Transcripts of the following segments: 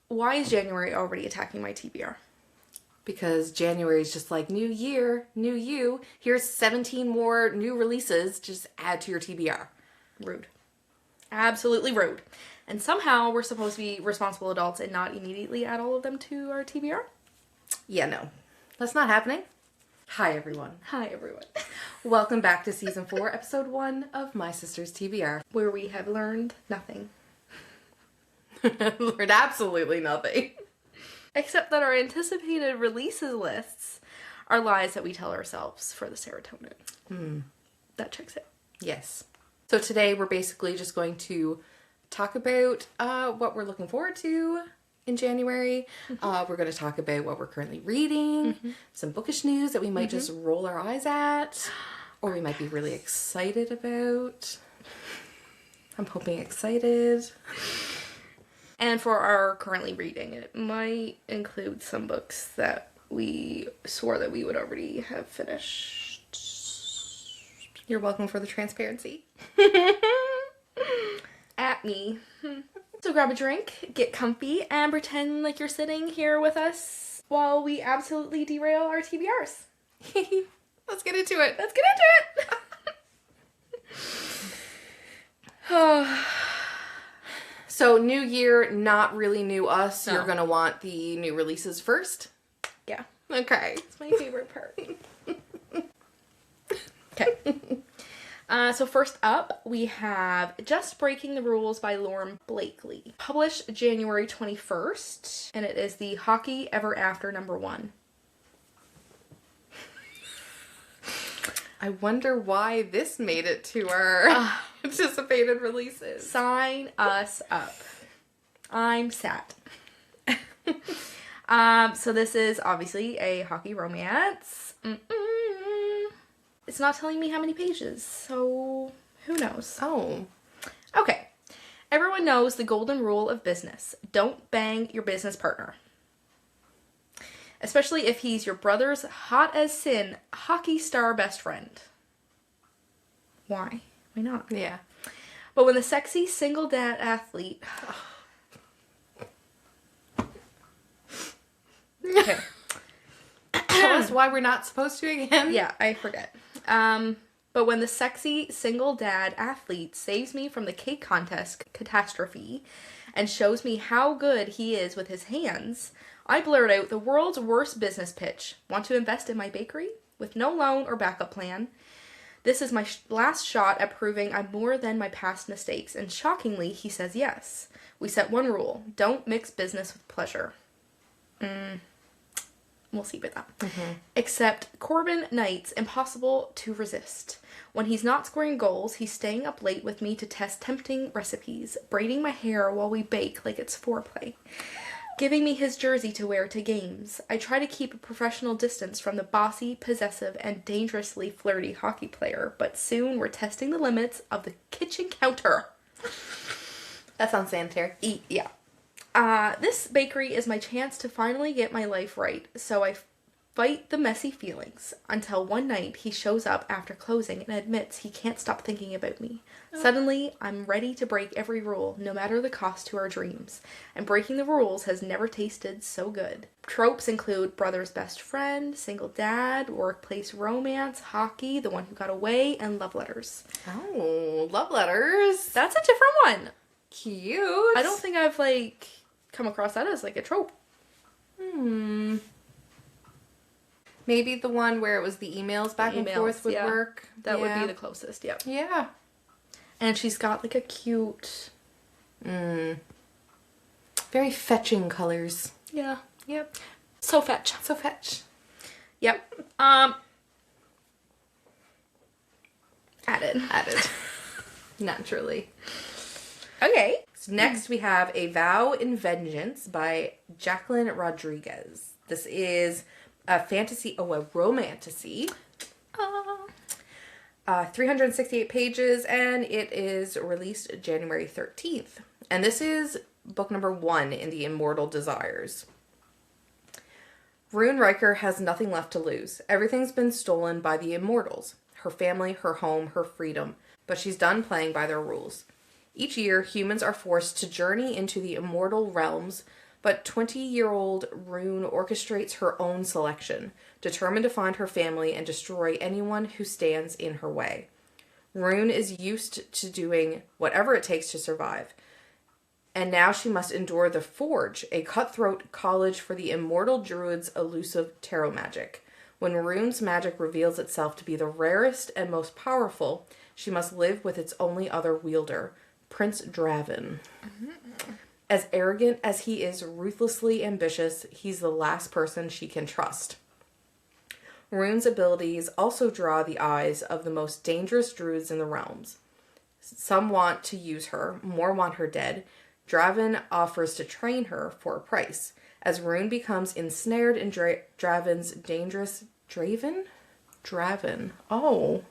Why is January already attacking my TBR? Because January is just like, new year, new you. Here's 17 more new releases. Just add to your TBR. Rude. Absolutely rude. And somehow we're supposed to be responsible adults and not immediately add all of them to our TBR? Yeah, no. That's not happening. Hi, everyone. Hi, everyone. Welcome back to Season 4, Episode 1 of My Sister's TBR. Where we have learned nothing. Learned absolutely nothing. Except that our anticipated releases lists are lies that we tell ourselves for the serotonin. That checks it. Yes. So today we're basically just going to talk about what we're looking forward to in January. We're going to talk about what we're currently reading, some bookish news that we might just roll our eyes at, or we might be really excited about. I'm hoping excited. And for our currently reading, it might include some books that we swore that we would already have finished. You're welcome for the transparency. At me. So grab a drink, get comfy, and pretend like you're sitting here with us while we absolutely derail our TBRs. Let's get into it. Let's get into it! So, new year, not really new us. No. You're going to want the new releases first? Yeah. Okay. It's my favorite part. Okay. So first up, we have Just Breaking the Rules by Lauren Blakely. Published January 21st, and it is the Hockey Ever After #1. I wonder why this made it to our anticipated releases. Sign us up. I'm sad. So this is obviously a hockey romance. It's not telling me how many pages, so who knows? Oh. Okay. Everyone knows the golden rule of business. Don't bang your business partner. Especially if he's your brother's hot as sin hockey star best friend. Why? Why not? Yeah. But when the sexy single dad athlete... Okay. Tell us why we're not supposed to again. Yeah, I forget. But when the sexy single dad athlete saves me from the cake contest catastrophe and shows me how good he is with his hands, I blurt out the world's worst business pitch. Want to invest in my bakery? With no loan or backup plan. This is my last shot at proving I'm more than my past mistakes, and shockingly, he says yes. We set one rule. Don't mix business with pleasure. We'll see about that. Except Corbin Knight's impossible to resist. When he's not scoring goals, he's staying up late with me to test tempting recipes, braiding my hair while we bake like it's foreplay, giving me his jersey to wear to games. I try to keep a professional distance from the bossy, possessive, and dangerously flirty hockey player, but soon we're testing the limits of the kitchen counter. That sounds sanitary. Yeah. This bakery is my chance to finally get my life right, so I fight the messy feelings until one night he shows up after closing and admits he can't stop thinking about me. Suddenly, I'm ready to break every rule, no matter the cost to our dreams, and breaking the rules has never tasted so good. Tropes include brother's best friend, single dad, workplace romance, hockey, the one who got away, and love letters. Oh, love letters. That's a different one. Cute. I don't think I've, come across that as, a trope. Maybe the one where it was the emails back and forth would work. That would be the closest, yep. Yeah. And she's got, a cute... Very fetching colors. Yeah. Yep. So fetch. So fetch. Yep. Added. Naturally. Okay. So next we have A Vow in Vengeance by Jacqueline Rodriguez. This is a romantasy. 368 pages, and it is released January 13th. And this is book number 1 in the Immortal Desires. Rune Riker has nothing left to lose. Everything's been stolen by the Immortals. Her family, her home, her freedom. But she's done playing by their rules. Each year, humans are forced to journey into the immortal realms, but 20-year-old Rune orchestrates her own selection, determined to find her family and destroy anyone who stands in her way. Rune is used to doing whatever it takes to survive. And now she must endure the Forge, a cutthroat college for the immortal druid's elusive tarot magic. When Rune's magic reveals itself to be the rarest and most powerful, she must live with its only other wielder, Prince Draven. Mm-hmm. As arrogant as he is ruthlessly ambitious, he's the last person she can trust. Rune's abilities also draw the eyes of the most dangerous druids in the realms. Some want to use her, more want her dead. Draven offers to train her for a price. As Rune becomes ensnared in Draven's dangerous... Draven? Oh.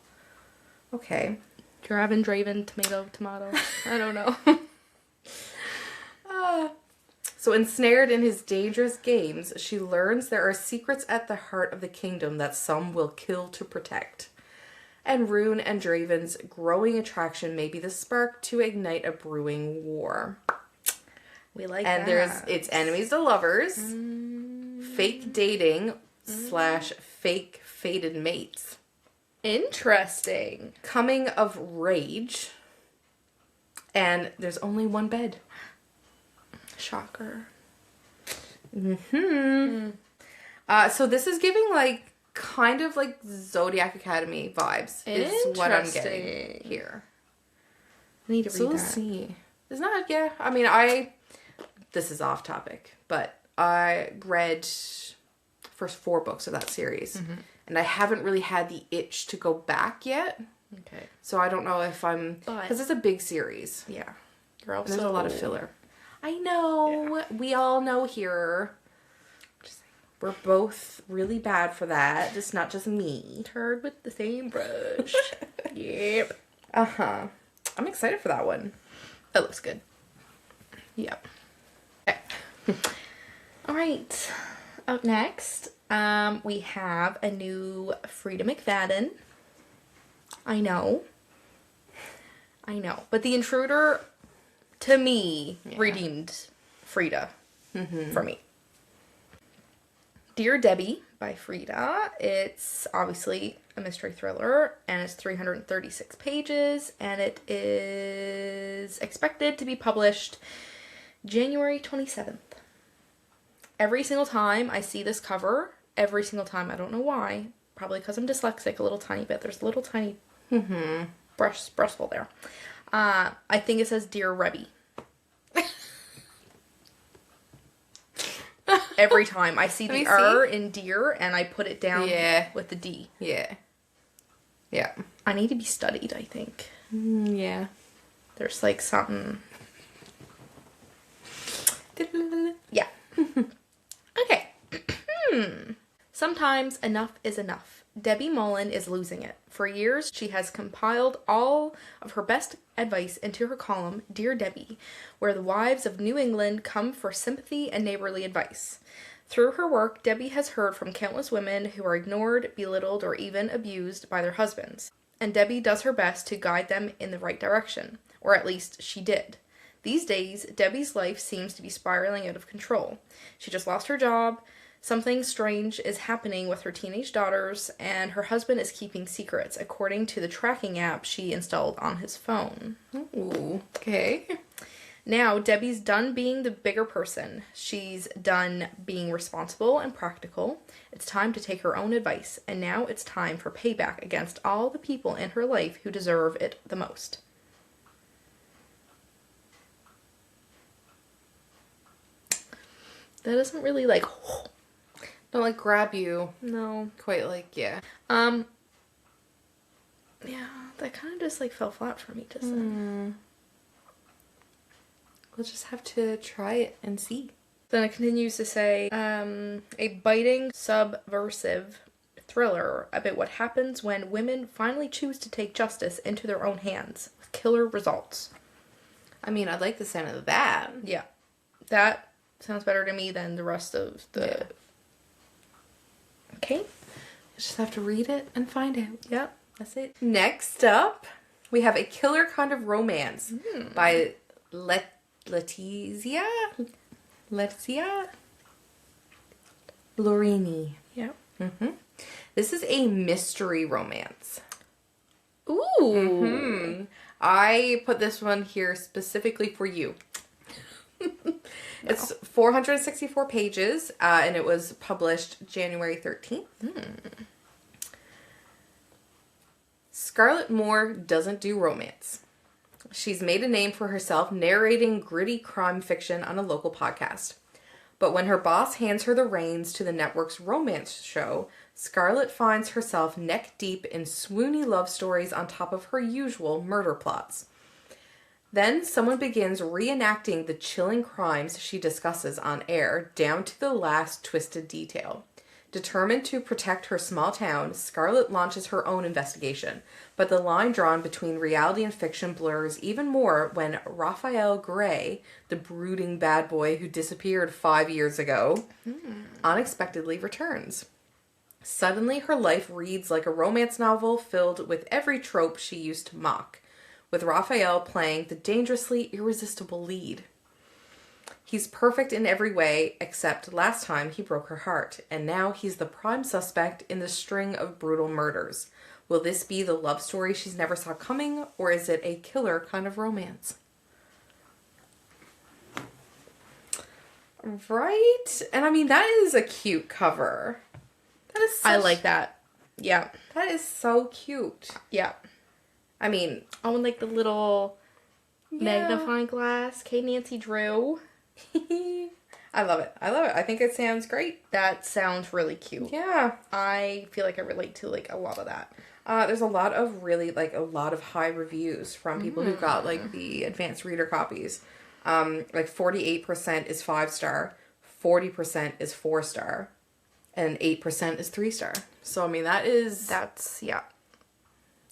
Okay. Draven, tomato. I don't know. So ensnared in his dangerous games, she learns there are secrets at the heart of the kingdom that some will kill to protect. And Rune and Draven's growing attraction may be the spark to ignite a brewing war. We like and that. It's enemies to lovers, fake dating / fake fated mates. Interesting. Coming of rage. And there's only one bed. Shocker. Mm-hmm. So this is giving like kind of like Zodiac Academy vibes. Is what I'm getting here. I need to read that. So we'll see. Isn't that, yeah? I mean, this is off topic, but I read first 4 books of that series. Mm-hmm. And I haven't really had the itch to go back yet. Okay. So I don't know if I'm... Because it's a big series. Yeah. You're also... And there's a lot of filler. I know. Yeah. We all know here. We're both really bad for that. It's not just me. Turd with the same brush. Yep. Uh-huh. I'm excited for that one. That looks good. Yep. Okay. All right. Up next, we have a new Frida McFadden. I know. But The Intruder, to me, redeemed Frida for me. Dear Debbie by Frida. It's obviously a mystery thriller, and it's 336 pages, and it is expected to be published January 27th. Every single time I see this cover, I don't know why, probably because I'm dyslexic a little tiny bit. There's a little tiny brushful there. I think it says Dear Rebby. Every time I see the R in dear and I put it down with the D. Yeah. I need to be studied, I think. Yeah. There's like something. Yeah. Okay. Sometimes enough is enough. Debbie Mullen is losing it. For years, she has compiled all of her best advice into her column, Dear Debbie, where the wives of New England come for sympathy and neighborly advice. Through her work, Debbie has heard from countless women who are ignored, belittled, or even abused by their husbands. And Debbie does her best to guide them in the right direction. Or at least she did. These days, Debbie's life seems to be spiraling out of control. She just lost her job. Something strange is happening with her teenage daughters, and her husband is keeping secrets, according to the tracking app she installed on his phone. Ooh, okay. Now, Debbie's done being the bigger person. She's done being responsible and practical. It's time to take her own advice, and now it's time for payback against all the people in her life who deserve it the most. That doesn't really don't grab you. No. Quite yeah. Yeah, that kind of just fell flat for me just then. We'll just have to try it and see. Then it continues to say, a biting, subversive thriller about what happens when women finally choose to take justice into their own hands, with killer results. I mean, I like the sound of that. Yeah. That sounds better to me than the rest of the... Yeah. Okay. You just have to read it and find out. Yep. That's it. Next up, we have A Killer Kind of Romance by Letizia Lorini. Yep. This is a mystery romance. Ooh. I put this one here specifically for you. It's 464 pages, and it was published January 13th. Scarlett Moore doesn't do romance. She's made a name for herself narrating gritty crime fiction on a local podcast. But when her boss hands her the reins to the network's romance show, Scarlett finds herself neck deep in swoony love stories on top of her usual murder plots. Then someone begins reenacting the chilling crimes she discusses on air down to the last twisted detail. Determined to protect her small town, Scarlett launches her own investigation, but the line drawn between reality and fiction blurs even more when Raphael Gray, the brooding bad boy who disappeared 5 years ago, unexpectedly returns. Suddenly, her life reads like a romance novel filled with every trope she used to mock, with Raphael playing the dangerously irresistible lead. He's perfect in every way, except last time he broke her heart, and now he's the prime suspect in the string of brutal murders. Will this be the love story she's never saw coming, or is it a killer kind of romance? Right? And I mean, that is a cute cover. That is I like that. Yeah. That is so cute. Yeah. I mean... Oh, and like the little magnifying glass. Kay Nancy Drew. I love it. I love it. I think it sounds great. That sounds really cute. Yeah. I feel like I relate to like a lot of that. There's a lot of really a lot of high reviews from people who got like the advanced reader copies. Like 48% is 5-star, 40% is 4-star, and 8% is 3-star. So I mean that's yeah.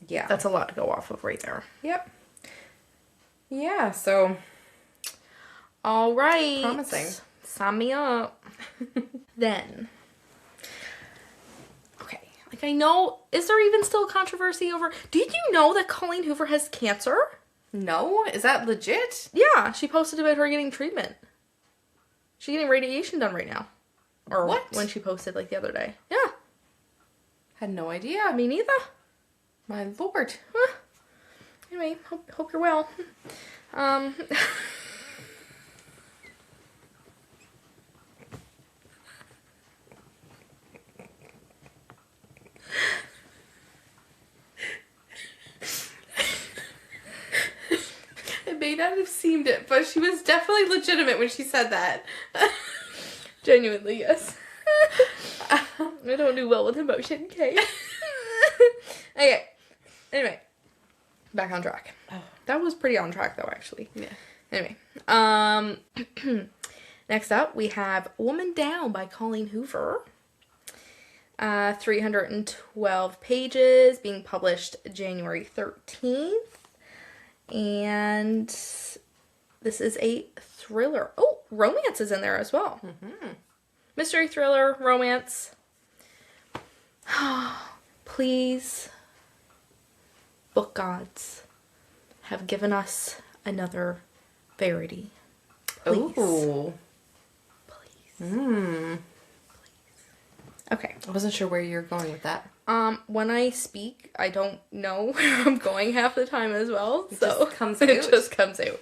Yeah. That's a lot to go off of right there. Yep. Yeah, so all right. promising. Sign me up. Then. Okay. Like I know, is there even still controversy over, did you know that Colleen Hoover has cancer? No? Is that legit? Yeah, she posted about her getting treatment. She's getting radiation done right now. Or what? When she posted like the other day. Yeah. Had no idea. Me neither. My lord. Anyway, hope you're well. It may not have seemed it, but she was definitely legitimate when she said that. Genuinely, yes. I don't do well with emotion, okay? Okay. Anyway. Back on track. Oh. That was pretty on track, though, actually. Yeah. Anyway. Next up, we have Woman Down by Colleen Hoover. 312 pages, being published January 13th. And this is a thriller. Oh, romance is in there as well. Mystery thriller, romance. Please, book gods, have given us another Verity. Please. Ooh. Please. Okay. I wasn't sure where you were going with that. When I speak, I don't know where I'm going half the time as well. It so just comes it out. just comes out.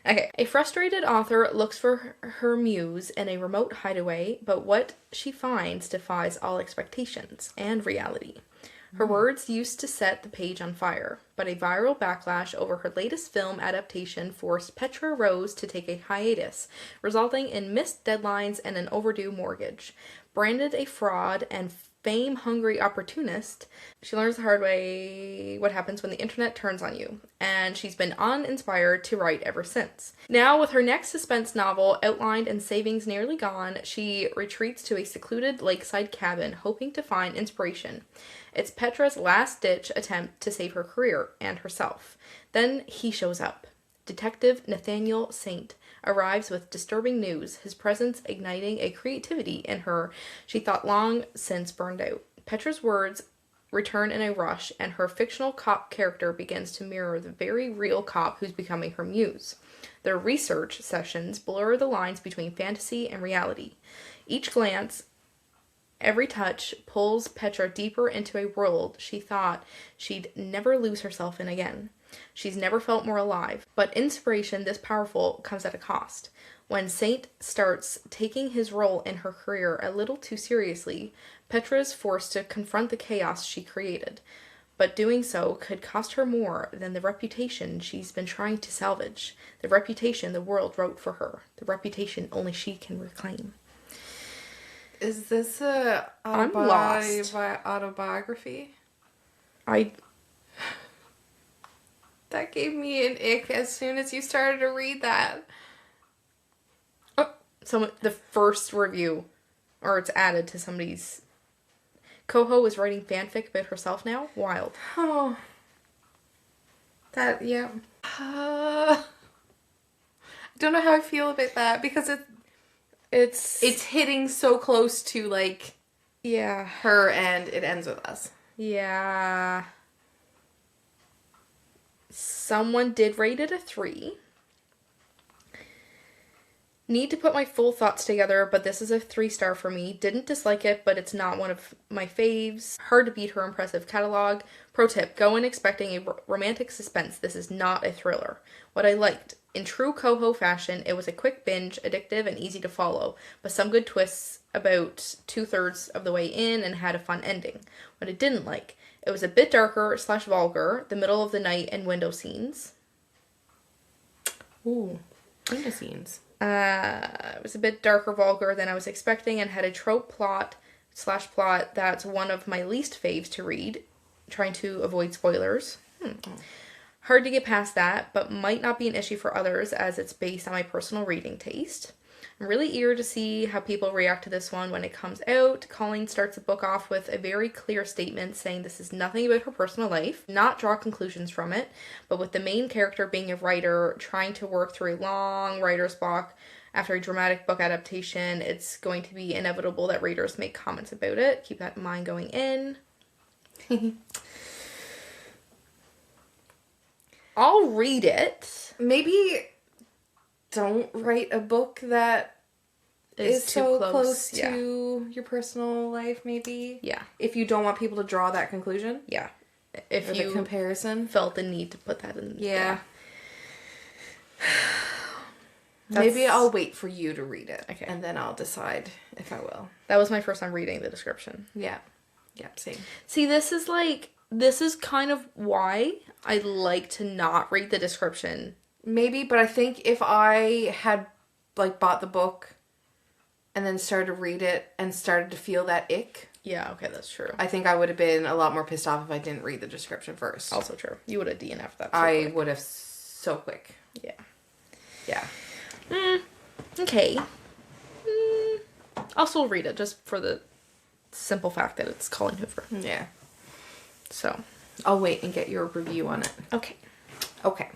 Okay. A frustrated author looks for her muse in a remote hideaway, but what she finds defies all expectations and reality. Her words used to set the page on fire, but a viral backlash over her latest film adaptation forced Petra Rose to take a hiatus, resulting in missed deadlines and an overdue mortgage. Branded a fraud and fame-hungry opportunist, she learns the hard way what happens when the internet turns on you, and she's been uninspired to write ever since. Now, with her next suspense novel outlined and savings nearly gone, she retreats to a secluded lakeside cabin, hoping to find inspiration. It's Petra's last-ditch attempt to save her career and herself. Then he shows up. Detective Nathaniel Saint arrives with disturbing news, his presence igniting a creativity in her she thought long since burned out. Petra's words return in a rush, and her fictional cop character begins to mirror the very real cop who's becoming her muse. Their research sessions blur the lines between fantasy and reality. Each glance, every touch, pulls Petra deeper into a world she thought she'd never lose herself in again. She's never felt more alive, but inspiration this powerful comes at a cost. When Saint starts taking his role in her career a little too seriously, Petra is forced to confront the chaos she created. But doing so could cost her more than the reputation she's been trying to salvage, the reputation the world wrote for her, the reputation only she can reclaim. Is this a I'm lost. autobiography? That gave me an ick as soon as you started to read that. So the first review, or it's added to somebody's... Coho is writing fanfic about herself now? Wild. Oh. That, yeah. I don't know how I feel about that, because it's hitting so close to, like... Yeah. Her, and it ends with us. Yeah. Someone did rate it a 3. Need to put my full thoughts together, but this is a 3-star for me. Didn't dislike it, but it's not one of my faves. Hard to beat her impressive catalog. Pro tip, go in expecting a romantic suspense. This is not a thriller. What I liked, in true Coho fashion, it was a quick binge, addictive, and easy to follow, but some good twists about 2/3 of the way in and had a fun ending. What I didn't like, it was a bit darker / vulgar, the middle of the night and window scenes. Ooh, window scenes. It was a bit darker, vulgar than I was expecting, and had a trope plot that's one of my least faves to read, trying to avoid spoilers. Hard to get past that, but might not be an issue for others as it's based on my personal reading taste. I'm really eager to see how people react to this one when it comes out. Colleen starts the book off with a very clear statement saying this is nothing about her personal life, not draw conclusions from it, but with the main character being a writer trying to work through a long writer's block after a dramatic book adaptation, it's going to be inevitable that readers make comments about it. Keep that in mind going in. I'll read it. Maybe don't write a book that is so close to your personal life, maybe. Yeah. If you don't want people to draw that conclusion. Yeah. If you comparison felt the need to put that in. Yeah. Maybe I'll wait for you to read it. Okay. And then I'll decide if I will. That was my first time reading the description. Yeah. Yeah, same. See, this is kind of why I like to not read the description. Maybe, but I think if I had, bought the book and then started to read it and started to feel that ick. Yeah, okay, that's true. I think I would have been a lot more pissed off if I didn't read the description first. Also true. You would have DNF'd that. I would have so quick. Yeah. Yeah. Okay. I'll still read it just for the simple fact that it's Colleen Hoover. Yeah. So. I'll wait and get your review on it. Okay. Okay.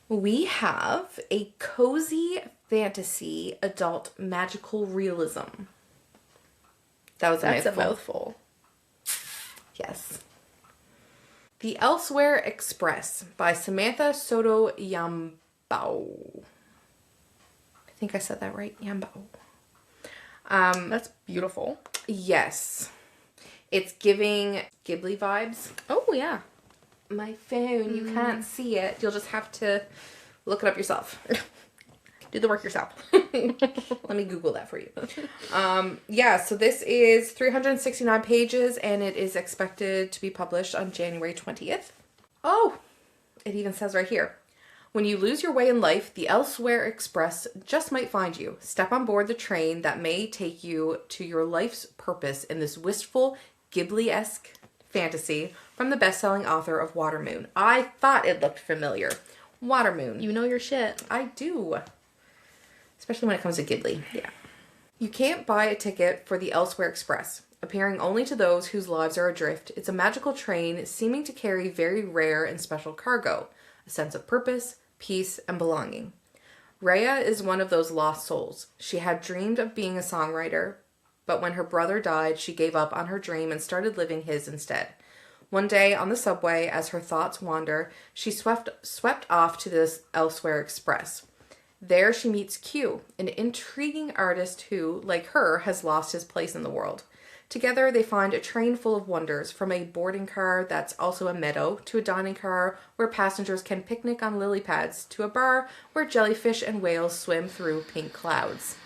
We have a cozy fantasy adult magical realism. That was a mouthful. Yes. The Elsewhere Express by Samantha Soto Yambao. I think I said that right. Yambao. That's beautiful. Yes. It's giving Ghibli vibes. Oh, yeah. My phone, you can't see it. You'll just have to look it up yourself. Do the work yourself. Let me Google that for you. Yeah, so this is 369 pages and it is expected to be published on January 20th. Oh, it even says right here. When you lose your way in life, the Elsewhere Express just might find you. Step on board the train that may take you to your life's purpose in this wistful, Ghibli-esque fantasy from the best-selling author of Watermoon. I thought it looked familiar. Watermoon. You know your shit. I do. Especially when it comes to Ghibli. Yeah. You can't buy a ticket for the Elsewhere Express. Appearing only to those whose lives are adrift, it's a magical train seeming to carry very rare and special cargo, a sense of purpose, peace, and belonging. Rhea is one of those lost souls. She had dreamed of being a songwriter, but when her brother died, she gave up on her dream and started living his instead. One day on the subway, as her thoughts wander, she swept off to this Elsewhere Express. There she meets Q, an intriguing artist who, like her, has lost his place in the world. Together, they find a train full of wonders, from a boarding car that's also a meadow, to a dining car where passengers can picnic on lily pads, to a bar where jellyfish and whales swim through pink clouds.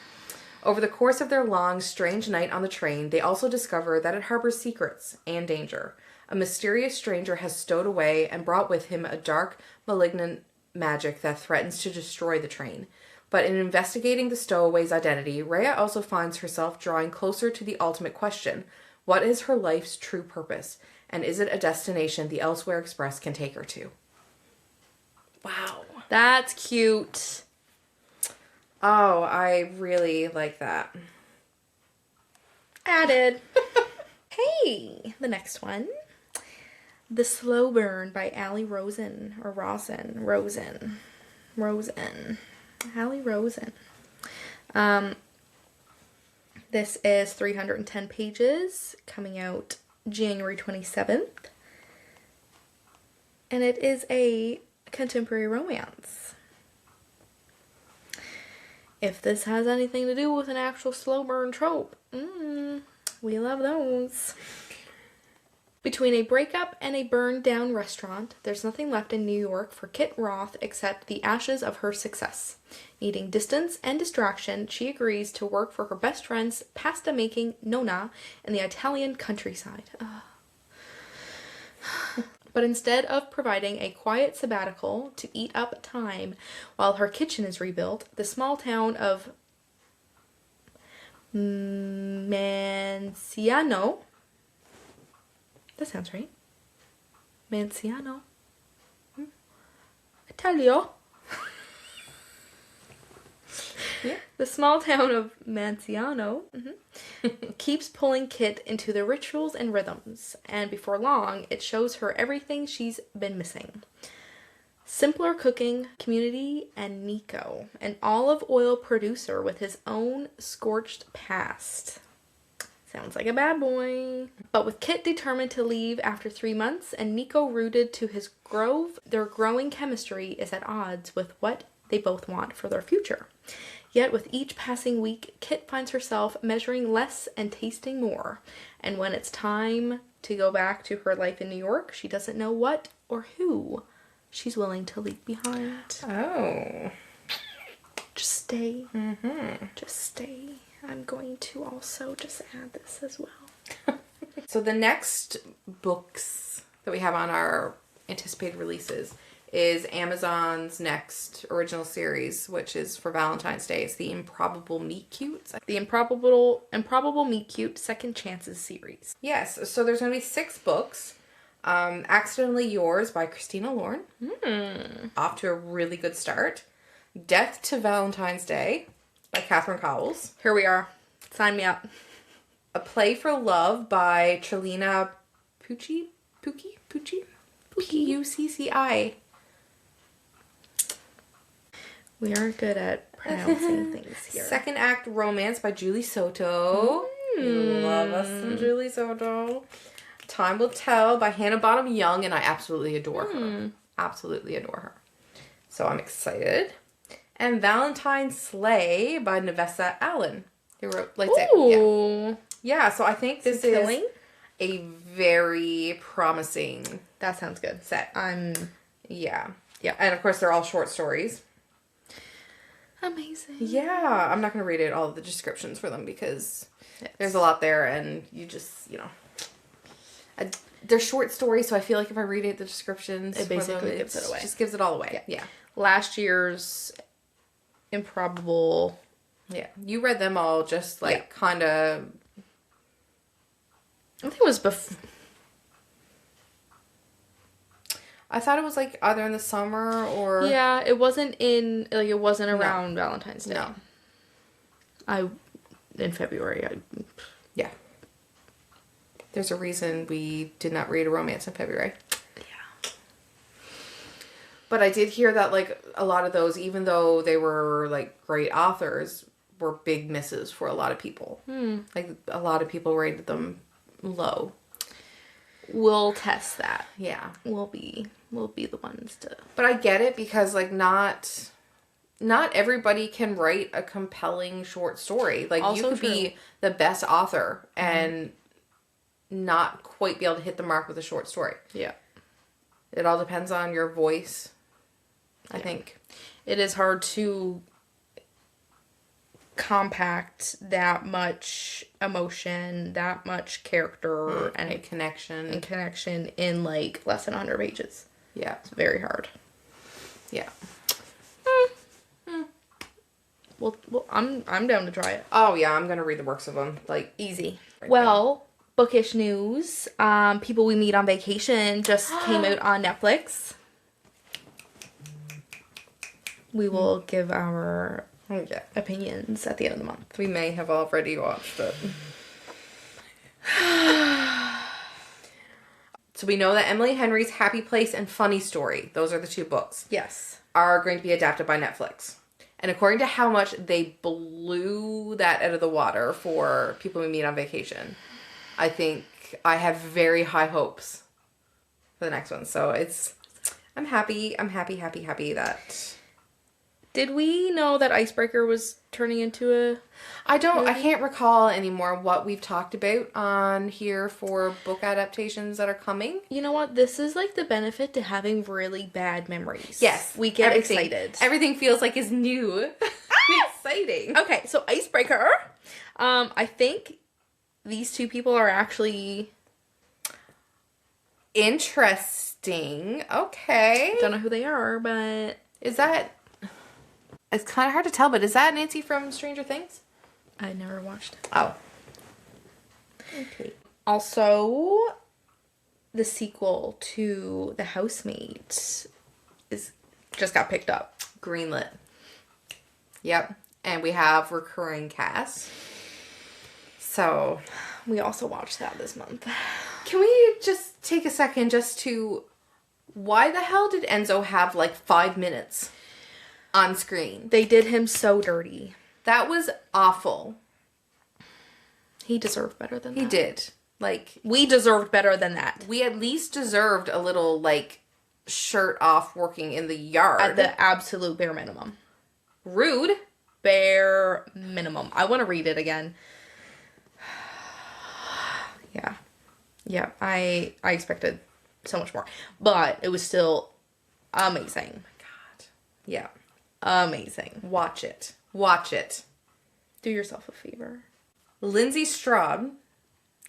Over the course of their long, strange night on the train, they also discover that it harbors secrets and danger. A mysterious stranger has stowed away and brought with him a dark, malignant magic that threatens to destroy the train. But in investigating the stowaway's identity, Rhea also finds herself drawing closer to the ultimate question. What is her life's true purpose? And is it a destination the Elsewhere Express can take her to? Wow. That's cute. Oh, I really like that. Added. Hey, the next one. The Slow Burn by Allie Rosen. Or Rosen. Allie Rosen. This is 310 pages, coming out January 27th. And it is a contemporary romance. If this has anything to do with an actual slow burn trope, we love those. Between a breakup and a burned down restaurant, there's nothing left in New York for Kit Roth except the ashes of her success. Needing distance and distraction, she agrees to work for her best friend's pasta-making Nonna in the Italian countryside. But instead of providing a quiet sabbatical to eat up time while her kitchen is rebuilt, the small town of Manciano. That sounds right. Manciano. Italio. Yeah. The small town of Manciano keeps pulling Kit into the rituals and rhythms, and before long, it shows her everything she's been missing. Simpler cooking, community, and Nico, an olive oil producer with his own scorched past. Sounds like a bad boy. But with Kit determined to leave after 3 months and Nico rooted to his grove, their growing chemistry is at odds with what they both want for their future. Yet with each passing week, Kit finds herself measuring less and tasting more. And when it's time to go back to her life in New York, she doesn't know what or who she's willing to leave behind. Oh. Just stay. Just stay. I'm going to also just add this as well. So the next books that we have on our anticipated releases is Amazon's next original series, which is for Valentine's Day. It's the Improbable Meet Cute. The Improbable Meet Cute Second Chances series. Yes, so there's going to be 6 books. Accidentally Yours by Christina Lauren. Off to a really good start. Death to Valentine's Day by Catherine Cowles. Here we are. Sign me up. A Play for Love by Trilina Pucci. P-U-C-C-I. We aren't good at pronouncing things here. Second Act Romance by Julie Soto. Love us some Julie Soto. Time Will Tell by Hannah Bottom Young, and I absolutely adore her. Absolutely adore her. So I'm excited. And Valentine's Sleigh by Nevessa Allen. Who wrote Ooh. Yeah, so I think this is a very promising That sounds good. set. Yeah. Yeah. And of course they're all short stories. Amazing. Yeah, I'm not going to read all of the descriptions for them because there's a lot there and you just, they're short stories, so I feel like if I read the descriptions, It basically gives it away. Just gives it all away. Yeah. Last year's Improbable. Yeah. You read them all just like kind of. I think it was before. I thought it was like either in the summer or. Yeah, it wasn't around Valentine's Day. No. In February. Yeah. There's a reason we did not read a romance in February. Yeah. But I did hear that, like, a lot of those, even though they were, like, great authors, were big misses for a lot of people. Like, a lot of people rated them low. We'll test that. Yeah. We'll be the ones to... But I get it because, like, not everybody can write a compelling short story. Like, Also you could true. be the best author and not quite be able to hit the mark with a short story. Yeah. It all depends on your voice, I think. It is hard to compact that much emotion, that much character, and connection. In, like, less than 100 pages. Yeah. It's very hard. Yeah. Well, I'm down to try it. Oh, yeah, I'm going to read the works of them. Like, Easy. Right Well, bookish news. People We Meet on Vacation just came out on Netflix. We will give our opinions at the end of the month. we may have already watched it. So we know that Emily Henry's Happy Place and Funny Story, those are the two books, Yes. are going to be adapted by Netflix. And according to how much they blew that out of the water for People We Meet on Vacation, I think I have very high hopes for the next one. So I'm happy that... Did we know that Icebreaker was turning into a... I can't recall anymore what we've talked about on here for book adaptations that are coming. You know what? This is like the benefit to having really bad memories. Yes. We get excited. Everything feels like it's new. Exciting. Okay, so Icebreaker. I think these two people are actually... Interesting. Okay. Don't know who they are, but... Is that... It's kind of hard to tell, but is that Nancy from Stranger Things? I never watched it. Oh. Okay. Also, the sequel to The Housemaid just got picked up. Greenlit. Yep. And we have recurring cast. So... We also watched that this month. Can we just take a second just to... Why the hell did Enzo have like 5 minutes on screen? They did him so dirty. That was awful. He deserved better than that. He did. Like... We deserved better than that. We at least deserved a little, like, shirt off working in the yard. At the absolute bare minimum. Rude. Bare minimum. I want to read it again. Yeah. Yeah, I expected so much more. But it was still amazing. Oh my God. Yeah. Amazing. Watch it. Watch it. Do yourself a favor. Lindsay Straub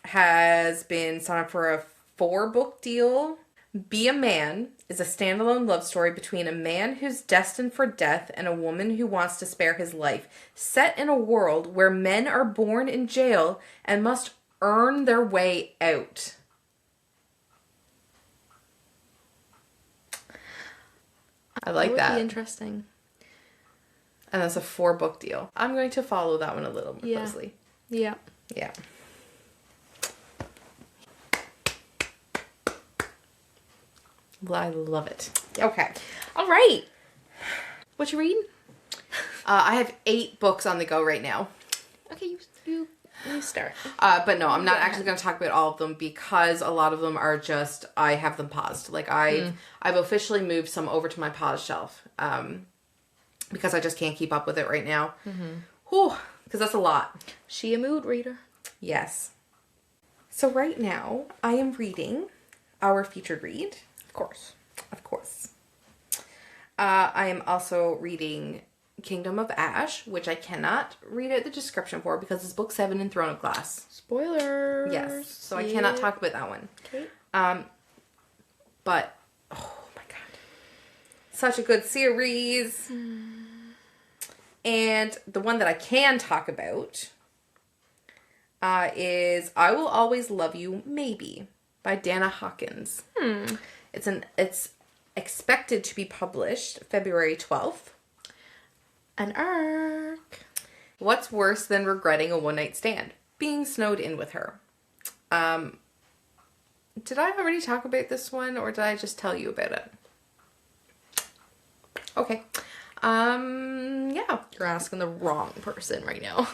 has been signed up for a 4-book deal. Be a Man is a standalone love story between a man who's destined for death and a woman who wants to spare his life, set in a world where men are born in jail and must earn their way out. I like that. Would be interesting. And that's a 4-book deal. I'm going to follow that one a little more closely. Yeah. Yeah. Well, I love it. Okay. All right. What you reading? I have 8 books on the go right now. Okay, you start. But no, I'm not actually going to talk about all of them because a lot of them are just, I have them paused. Like I've officially moved some over to my pause shelf. Because I just can't keep up with it right now. Whew, because that's a lot. She a mood reader. Yes. So right now, I am reading our featured read. Of course. Of course. I am also reading Kingdom of Ash, which I cannot read out the description for because it's book 7 in Throne of Glass. Spoilers. Yes. So I cannot talk about that one. Okay. But, oh my God. Such a good series. And the one that I can talk about is I Will Always Love You, Maybe, by Dana Hawkins. It's expected to be published February 12th. An arc. What's worse than regretting a one-night stand? Being snowed in with her. Did I already talk about this one, or did I just tell you about it? Okay. Yeah. You're asking the wrong person right now.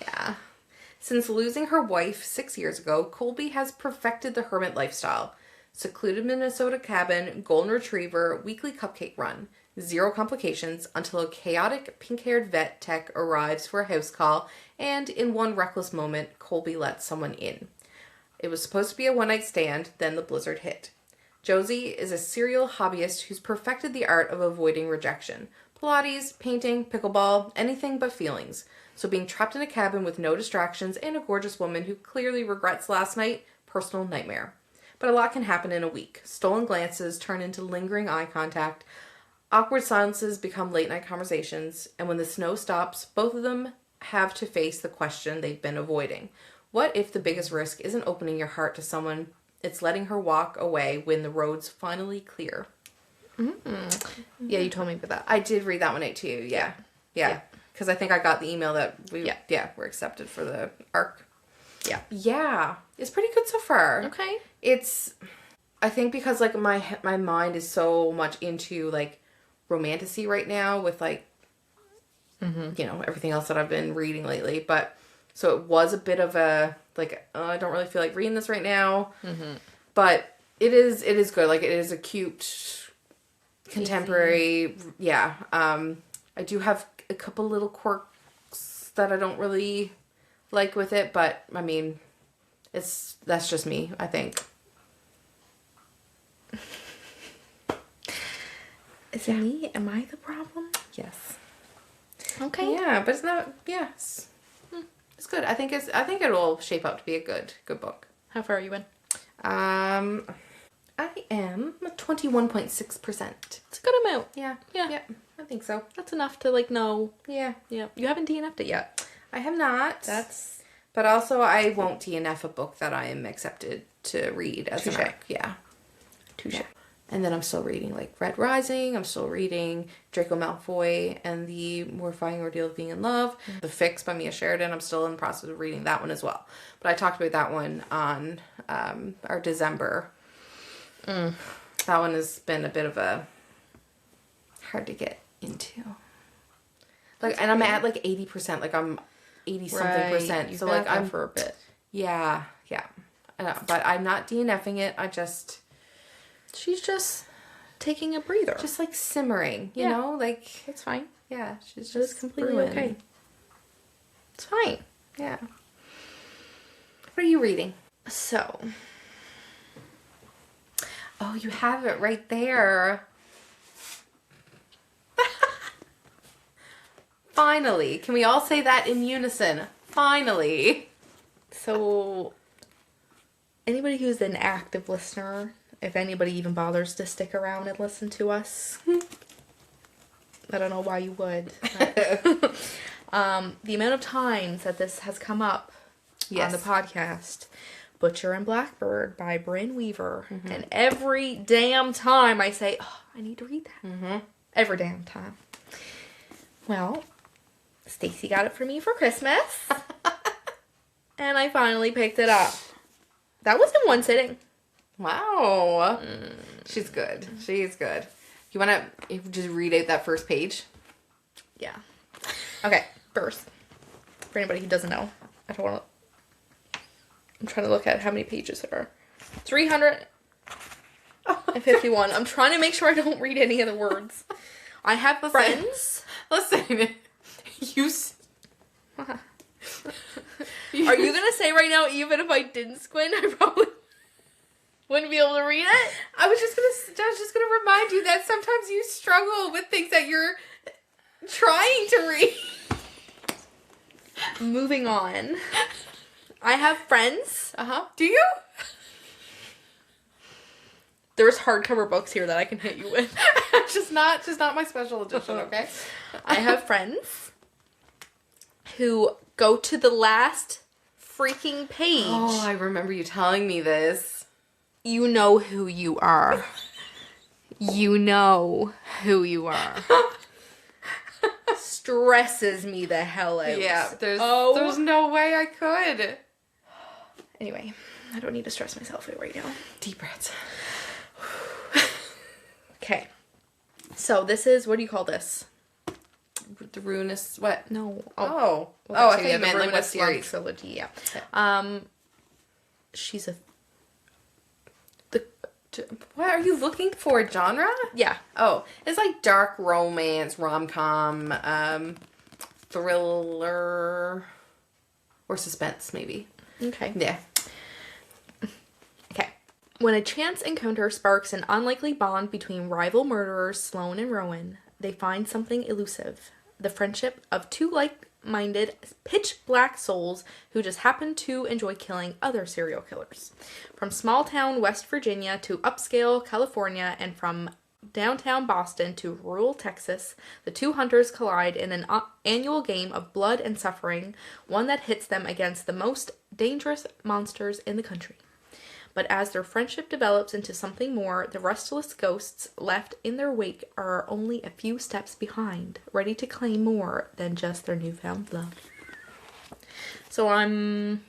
Yeah. Since losing her wife 6 years ago, Colby has perfected the hermit lifestyle. Secluded Minnesota cabin, golden retriever, weekly cupcake run. 0 complications until a chaotic pink-haired vet tech arrives for a house call, and in one reckless moment, Colby lets someone in. It was supposed to be a one-night stand, then the blizzard hit. Josie is a serial hobbyist who's perfected the art of avoiding rejection. Pilates, painting, pickleball, anything but feelings. So being trapped in a cabin with no distractions and a gorgeous woman who clearly regrets last night, personal nightmare. But a lot can happen in a week. Stolen glances turn into lingering eye contact. Awkward silences become late-night conversations. And when the snow stops, both of them have to face the question they've been avoiding. What if the biggest risk isn't opening your heart to someone, it's letting her walk away when the road's finally clear? Yeah, you told me about that. I did read that one out to you, yeah. Because I think I got the email that we're accepted for the arc. Yeah. It's pretty good so far. Okay. I think because, like, my mind is so much into, like, romantasy right now with, like, you know, everything else that I've been reading lately. But, so it was a bit of a, like, I don't really feel like reading this right now. But it is good. Like, it is a cute, contemporary, I do have a couple little quirks that I don't really like with it, but, I mean, that's just me, I think. Is it me? Am I the problem? Yes. Okay. Yeah, but it's not. Yes, it's good. I think it'll shape up to be a good book. How far are you in? I am 21.6%. It's a good amount. Yeah. I think so. That's enough to, like, know. Yeah. You haven't DNF'd it yet. I have not. That's... But also, I won't DNF a book that I am accepted to read as an arc. Yeah. Touche. Yeah. And then I'm still reading, like, Red Rising. I'm still reading Draco Malfoy and the Mortifying Ordeal of Being in Love. The Fix by Mia Sheridan. I'm still in the process of reading that one as well. But I talked about that one on our December. That one has been a bit of a hard to get into. Like, and I'm at, like, 80%. Like, I'm 80-something percent. You've so, been like, at that I'm for a bit. Yeah. I know, but I'm not DNFing it. I just... She's just taking a breather. Just, like, simmering, you know? Like... It's fine. Yeah, she's It's just completely brewing. okay. It's fine. Yeah. What are you reading? So... Oh, you have it right there. Finally. Can we all say that in unison? Finally. So... Anybody who's an active listener, if anybody even bothers to stick around and listen to us, I don't know why you would. But, the amount of times that this has come up on the podcast, Butcher and Blackbird by Brynne Weaver, and every damn time I say, oh, I need to read that. Every damn time. Well, Stacy got it for me for Christmas, and I finally picked it up. That was in one sitting. Wow. She's good. She's good. You want to just read out that first page? Yeah. Okay, first, for anybody who doesn't know, I'm trying to look at how many pages there are. 351. I'm trying to make sure I don't read any of the words. I have friends. Listen, Are you gonna say right now, even if I didn't squint, I probably wouldn't be able to read it? I was just gonna remind you that sometimes you struggle with things that you're trying to read. Moving on. I have friends. Do you? There's hardcover books here that I can hit you with. just not my special edition, okay? I have friends who go to the last freaking page. Oh, I remember you telling me this. You know who you are. You know who you are. Stresses me the hell out. Yeah, there's no way I could. Anyway, I don't need to stress myself out right now. Deep breaths. Okay. So this is, what do you call this? The Ruinous, what? No. Oh, I thought you meant like what series. Trilogy, yeah. Okay. She's a... What are you looking for? Genre? Yeah. Oh, it's like dark romance, rom-com, thriller, or suspense, maybe. Okay. Yeah. Okay. When a chance encounter sparks an unlikely bond between rival murderers Sloane and Rowan, they find something elusive. The friendship of two like-minded, pitch-black souls who just happen to enjoy killing other serial killers. From small-town West Virginia to upscale California, and from downtown Boston to rural Texas, the two hunters collide in an annual game of blood and suffering, one that hits them against the most dangerous monsters in the country. But as their friendship develops into something more, the restless ghosts left in their wake are only a few steps behind, ready to claim more than just their newfound love. So I'm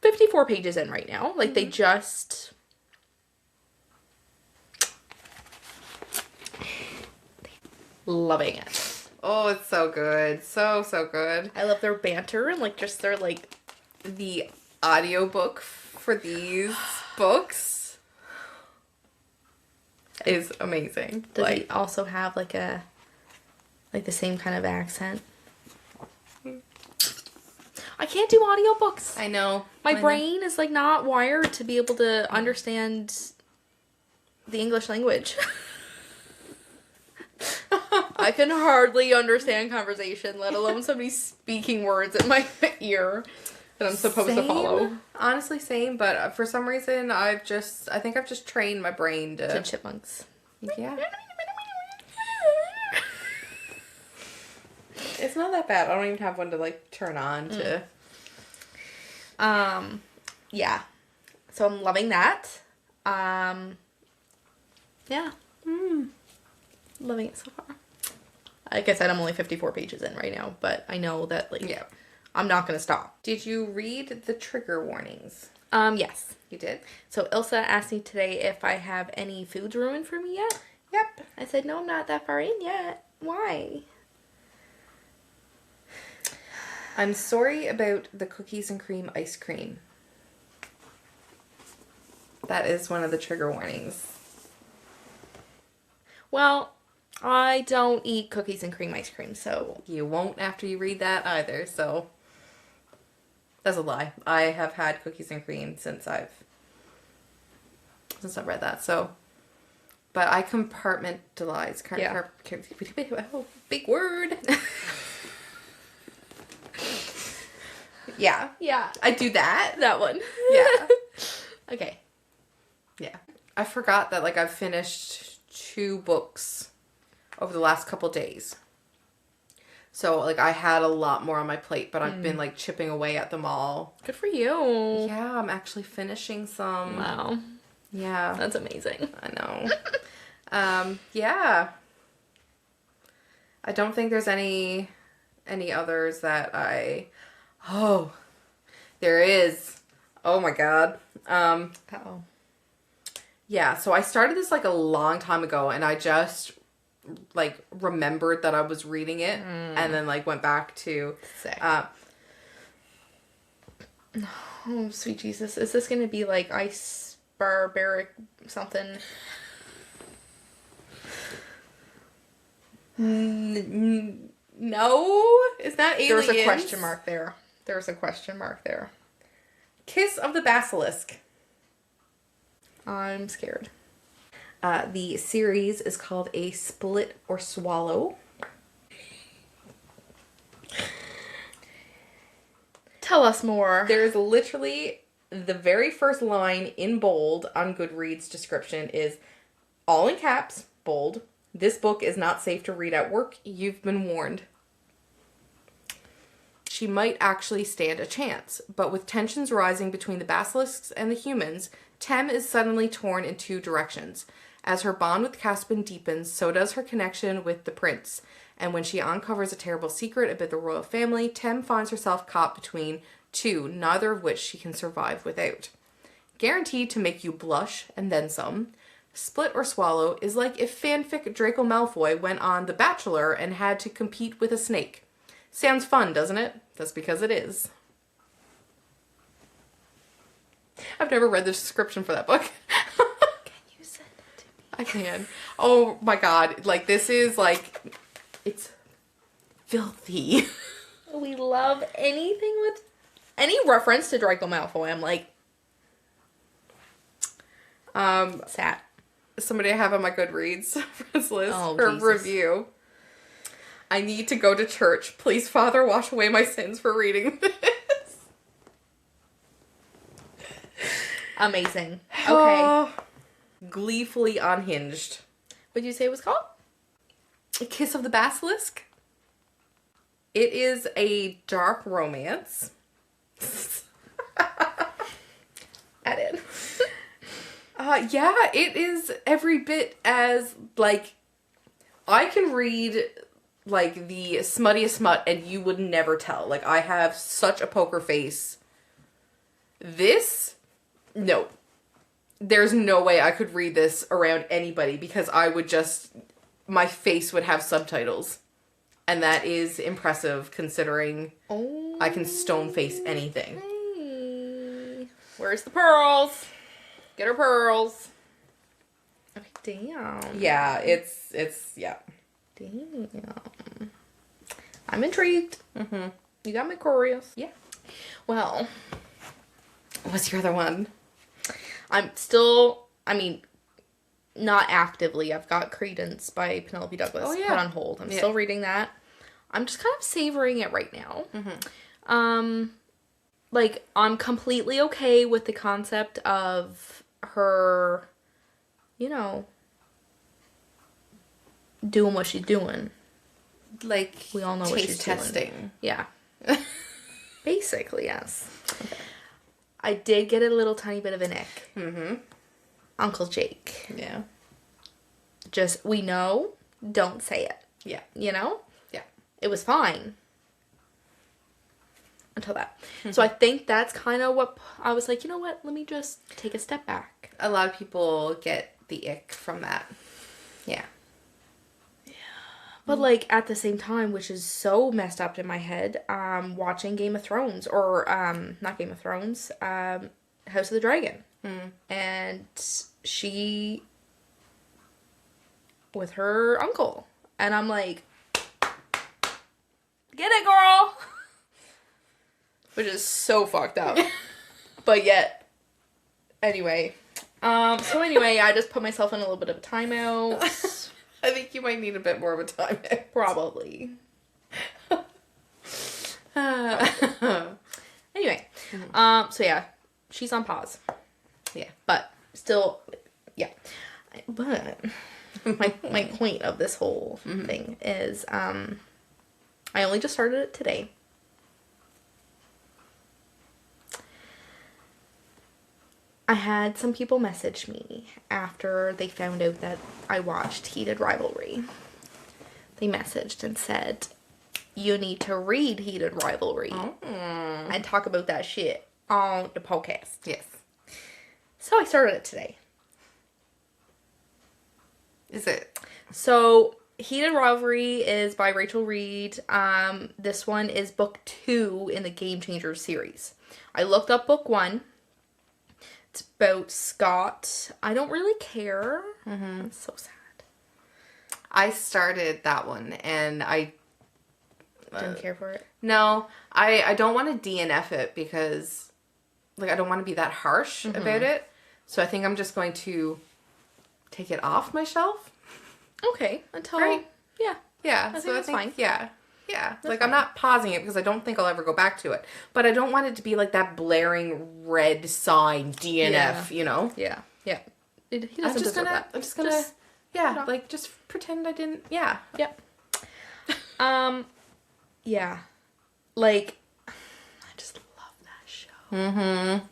54 pages in right now. Like, they just... Loving it. Oh, it's so good. So good. I love their banter and, like, just their, like... The audiobook for these books is amazing. Does he also have, like, a... Like, the same kind of accent? I can't do audiobooks. I know. My brain is, like, not wired to be able to understand the English language. I can hardly understand conversation, let alone somebody speaking words in my ear that I'm supposed to follow. Honestly, same, but for some reason, I think I've just trained my brain to chipmunks. Yeah. It's not that bad. I don't even have one to, like, turn on to. Yeah. So I'm loving that. Yeah. Loving it so far. Like I said, I'm only 54 pages in right now, but I know that, like, Yeah. I'm not going to stop. Did you read the trigger warnings? Yes. You did? So Ilsa asked me today if I have any foods ruined for me yet. Yep. I said, no, I'm not that far in yet. Why? I'm sorry about the cookies and cream ice cream. That is one of the trigger warnings. Well, I don't eat cookies and cream ice cream, so... You won't after you read that either, so... That's a lie. I have had cookies and cream since I've read that, so... But I compartmentalize. Yeah. Oh, big word. Yeah. Yeah. I do that. That one. Yeah. Okay. Yeah. I forgot that, like, I've finished 2 books over the last couple days. So, like, I had a lot more on my plate, but I've been, like, chipping away at them all. Good for you. Yeah, I'm actually finishing some. Wow. Yeah. That's amazing. I know. Yeah. I don't think there's any others that I... Oh, there is. Oh my God. Uh-oh. Yeah, so I started this, like, a long time ago, and I just, like, remembered that I was reading it, and then, like, went back to... Sick. Oh, sweet Jesus. Is this going to be, like, ice barbaric something? No, it's not aliens. There's a question mark there. There's a question mark there. Kiss of the Basilisk. I'm scared. The series is called A Split or Swallow. Tell us more. There's literally the very first line in bold on Goodreads description is, all in caps, bold, "This book is not safe to read at work. You've been warned." She might actually stand a chance, but with tensions rising between the basilisks and the humans, Tem is suddenly torn in two directions. As her bond with Caspian deepens, so does her connection with the prince. And when she uncovers a terrible secret about the royal family, Tem finds herself caught between two, neither of which she can survive without. Guaranteed to make you blush and then some, Split or Swallow is like if fanfic Draco Malfoy went on The Bachelor and had to compete with a snake. Sounds fun, doesn't it? That's because it is. I've never read the description for that book. Can you send it to me? I can. Oh my god. Like, this is like, it's filthy. We love anything with any reference to Draco Malfoy. I'm like, sad. Somebody I have on my Goodreads friends list for Jesus. review. I need to go to church. Please, Father, wash away my sins for reading this. Amazing. Okay. Oh, gleefully unhinged. What'd you say it was called? A Kiss of the Basilisk. It is a dark romance. Add in. Yeah, it is every bit as, like, I can read, like, the smuttiest smut and you would never tell. Like, I have such a poker face. This, no. There's no way I could read this around anybody because I would just, my face would have subtitles. And that is impressive considering I can stone face anything. Hey. Where's the pearls? Get her pearls. Okay, damn. Yeah, it's yeah. Damn. I'm intrigued. Mm-hmm. You got me curious. Yeah. Well, What's your other one? I'm still, not actively. I've got Credence by Penelope Douglas put on hold. I'm still reading that. I'm just kind of savoring it right now. Mm-hmm. Like, I'm completely okay with the concept of her, doing what she's doing. Like, We all know what she's testing. doing. Yeah. Basically, yes. Okay. I did get a little tiny bit of an ick. Mm-hmm. Uncle Jake. Yeah. Just, we know, don't say it. Yeah. Yeah. It was fine. Until that. Mm-hmm. So I think that's kind of what I was like, you know what? Let me just take a step back. A lot of people get the ick from that. Yeah. But like at the same time, which is so messed up in my head, watching Game of Thrones or not Game of Thrones, House of the Dragon. And she with her uncle. And I'm like, get it, girl. Which is so fucked up. But yet, anyway. So anyway, I just put myself in a little bit of a timeout. I think you might need a bit more of a time. Probably. Anyway. So yeah, she's on pause. Yeah. But still, yeah. But my point of this whole thing is, I only just started it today. I had some people message me after they found out that I watched Heated Rivalry. They messaged and said, you need to read Heated Rivalry and talk about that shit on the podcast. Yes. So I started it today. Is it? So Heated Rivalry is by Rachel Reed. This one is book 2 in the Game Changers series. I looked up book 1. It's about Scott. I don't really care. It's so sad. I started that one and I Didn't care for it. No, I don't want to DNF it because, like, I don't want to be that harsh about it. So I think I'm just going to take it off my shelf. Okay, until Right. yeah. Yeah, I think that's fine. Yeah. Yeah. That's Like, fine. I'm not pausing it because I don't think I'll ever go back to it. But I don't want it to be like that blaring red sign DNF, you know? Yeah. Yeah. He doesn't I'm just deserve gonna, that. I'm just gonna, Just yeah, like, just pretend I didn't, yeah. Yep. Yeah. Like, I just love that show. Mm-hmm.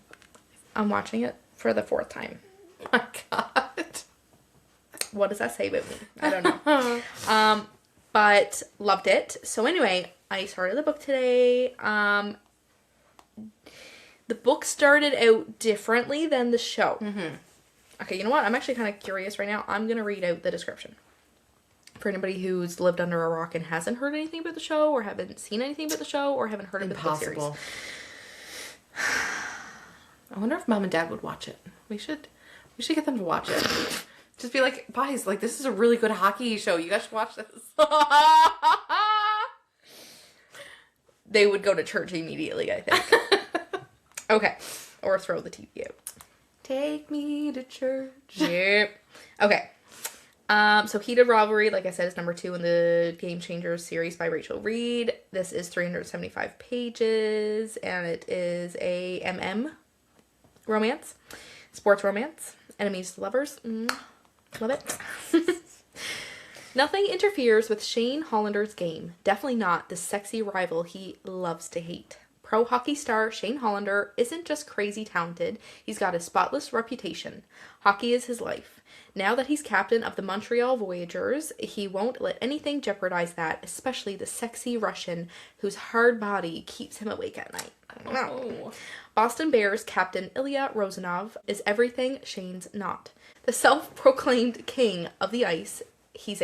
I'm watching it for the 4th time. Oh my God. What does that say about me? I don't know. But loved it. So anyway, I started the book today. The book started out differently than the show. Mm-hmm. Okay, you know what? I'm actually kind of curious right now. I'm going to read out the description. For anybody who's lived under a rock and hasn't heard anything about the show, or haven't seen anything about the show, or haven't heard of the book series. Impossible. I wonder if Mom and Dad would watch it. We should get them to watch it. Just be like, guys, like, this is a really good hockey show. You guys should watch this. They would go to church immediately, I think. Okay. Or throw the TV out. Take me to church. Yep. Okay. So Heated Rivalry, like I said, is number 2 in the Game Changers series by Rachel Reed. This is 375 pages, and it is a romance, sports romance, enemies to lovers. Love it. Nothing interferes with Shane Hollander's game. Definitely not the sexy rival he loves to hate. Pro hockey star Shane Hollander isn't just crazy talented, he's got a spotless reputation. Hockey is his life. Now that he's captain of the Montreal Voyageurs, he won't let anything jeopardize that, especially the sexy Russian whose hard body keeps him awake at night. Oh. Boston Bears captain Ilya Rozanov is everything Shane's not. The self-proclaimed king of the ice, he's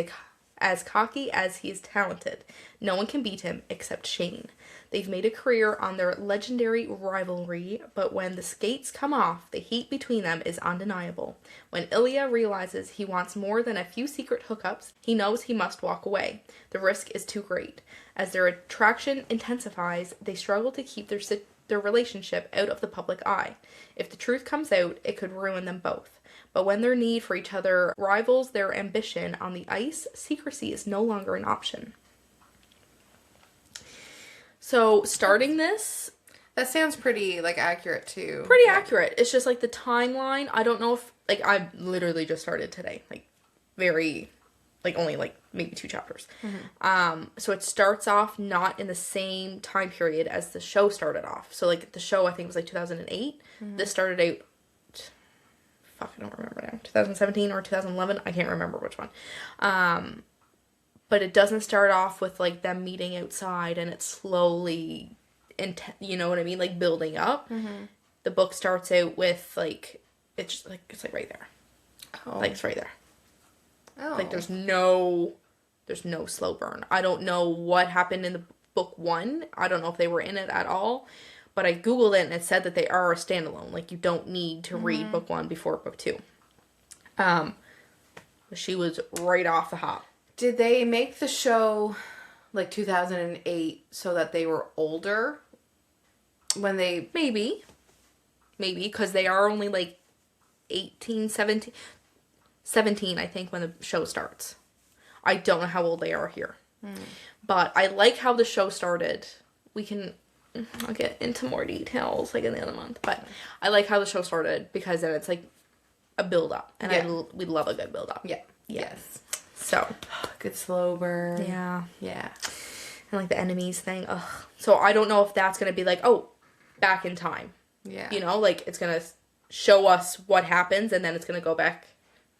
as cocky as he is talented. No one can beat him except Shane. They've made a career on their legendary rivalry, but when the skates come off, the heat between them is undeniable. When Ilya realizes he wants more than a few secret hookups, he knows he must walk away. The risk is too great. As their attraction intensifies, they struggle to keep their relationship out of the public eye. If the truth comes out, it could ruin them both. But when their need for each other rivals their ambition on the ice, secrecy is no longer an option. So, starting this... That sounds pretty, like, accurate, too. Pretty accurate. It's just, like, the timeline. I don't know if... Like, I literally just started today. Like, very... Like, only, like, maybe 2 chapters. Mm-hmm. So, it starts off not in the same time period as the show started off. So, like, the show, I think, was, like, 2008. Mm-hmm. This started out... Fuck, I don't remember now. 2017 or 2011? I can't remember which one. But it doesn't start off with, like, them meeting outside and it's slowly, you know what I mean? Like, building up. Mm-hmm. The book starts out with, like, it's like right there. Oh. Like, it's right there. Oh. Like, there's no slow burn. I don't know what happened in the book 1. I don't know if they were in it at all. But I Googled it and it said that they are a standalone. Like, you don't need to read book 1 before book 2. She was right off the hop. Did they make the show, like, 2008 so that they were older when they... Maybe, because they are only, like, 18, 17, I think, when the show starts. I don't know how old they are here. But I like how the show started. I'll get into more details, like, in the other month. But I like how the show started because then it's, like, a build-up. And we love a good build-up. Yeah. Yes. So. Good slow burn. Yeah. Yeah. And, like, the enemies thing. Ugh. So I don't know if that's going to be, like, oh, back in time. Yeah. You know, like, it's going to show us what happens and then it's going to go back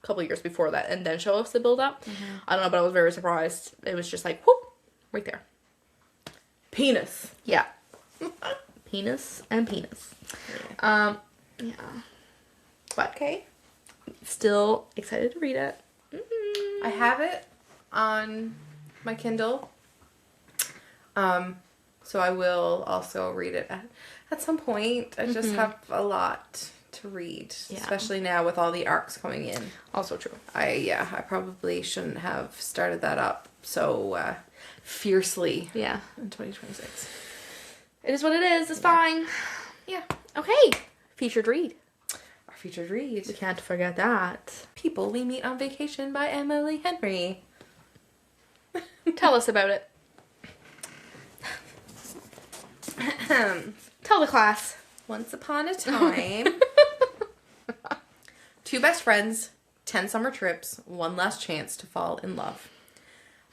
a couple years before that and then show us the build-up. Mm-hmm. I don't know, but I was very surprised. It was just like, whoop, right there. Penis. Yeah. Penis and penis. Yeah. But okay. Still excited to read it. Mm-hmm. I have it on my Kindle. So I will also read it at some point. I just have a lot to read, especially now with all the arcs coming in. Also true. I probably shouldn't have started that up so fiercely. Yeah. In 2026. It is what it is. It's fine. Yeah. Okay. Featured read. Our featured read. We can't forget that. People We Meet on Vacation by Emily Henry. Tell us about it. Tell the class. Once upon a time, 2 best friends, 10 summer trips, one last chance to fall in love.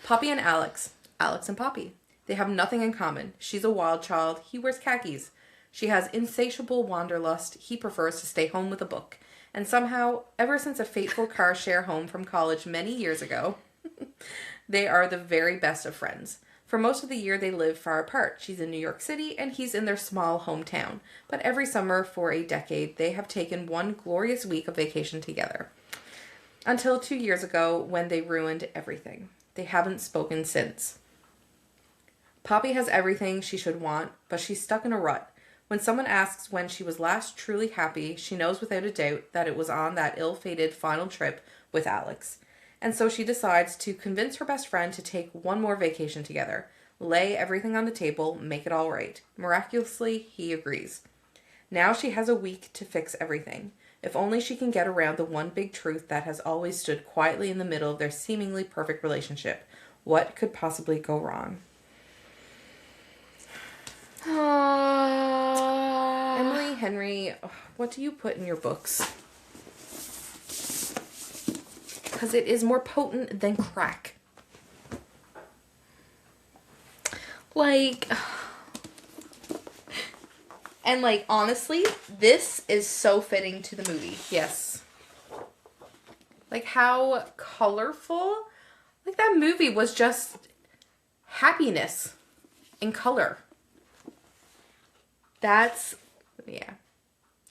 Poppy and Alex. Alex and Poppy. They have nothing in common. She's a wild child. He wears khakis. She has insatiable wanderlust. He prefers to stay home with a book. And somehow, ever since a fateful car share home from college many years ago, they are the very best of friends. For most of the year, they live far apart. She's in New York City, and he's in their small hometown. But every summer, for a decade, they have taken one glorious week of vacation together. Until 2 years ago, when they ruined everything. They haven't spoken since. Poppy has everything she should want, but she's stuck in a rut. When someone asks when she was last truly happy, she knows without a doubt that it was on that ill-fated final trip with Alex. And so she decides to convince her best friend to take one more vacation together. Lay everything on the table, make it all right. Miraculously, he agrees. Now she has a week to fix everything. If only she can get around the one big truth that has always stood quietly in the middle of their seemingly perfect relationship. What could possibly go wrong? Emily Henry, what do you put in your books? Because it is more potent than crack. Like, and like, honestly, this is so fitting to the movie. Yes. Like how colorful. Like that movie was just happiness in color. That's, Yeah.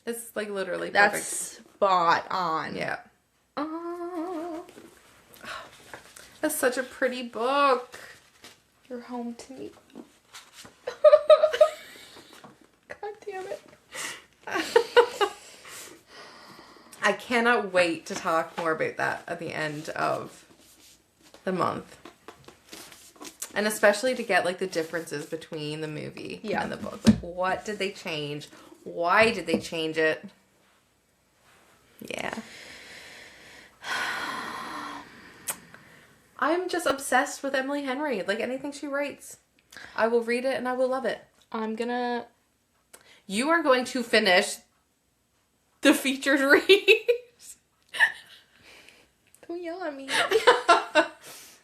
It's like literally that's perfect. spot on. Yeah. Oh, That's such a pretty book. you're home to me. God damn it. I cannot wait to talk more about that at the end of the month. And especially to get like the differences between the movie and the book. Like what did they change? Why did they change it? Yeah. I'm just obsessed with Emily Henry. Like anything she writes, I will read it and I will love it. You are going to finish the featured read. Don't yell at me.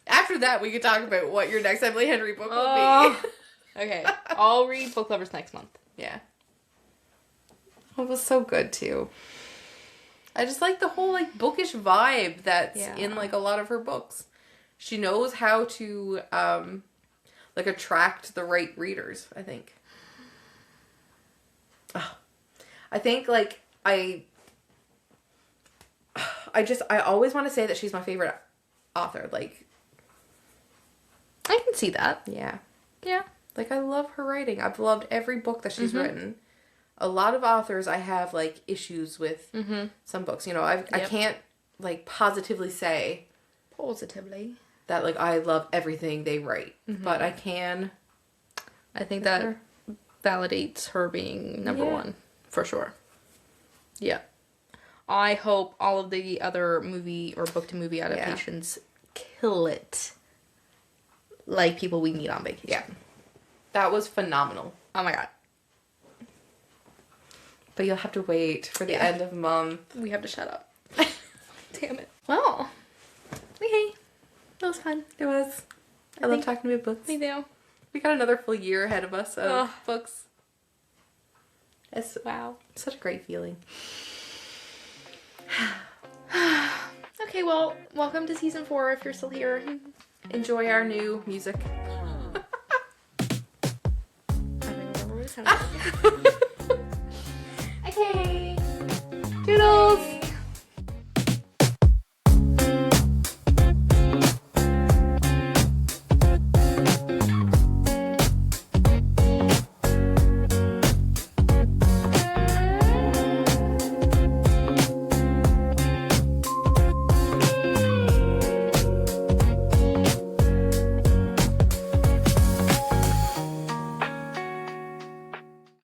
After that, we could talk about what your next Emily Henry book will be. Okay, I'll read Book Lovers next month. Yeah. It was so good too. I just like the whole like bookish vibe that's in like a lot of her books. She knows how to like attract the right readers, I think. I think like I always want to say that she's my favorite author. Like I can see that. yeah. Yeah. Like I love her writing. I've loved every book that she's written. A lot of authors I have like issues with some books. You know, I can't like positively say that like I love everything they write, but I can. I think that validates her being number one for sure. Yeah. I hope all of the other movie or book to movie adaptations kill it like People We Meet on Vacation. Yeah. That was phenomenal. Oh my god. But you'll have to wait for the end of month. We have to shut up. Damn it. Well. Okay. That was fun. It was. I love talking about books. Me too. We got another full year ahead of us of books. It's such a great feeling. Okay, well, welcome to season 4 if you're still here. Enjoy our new music. I don't remember what it sounded like. Okay. Doodles!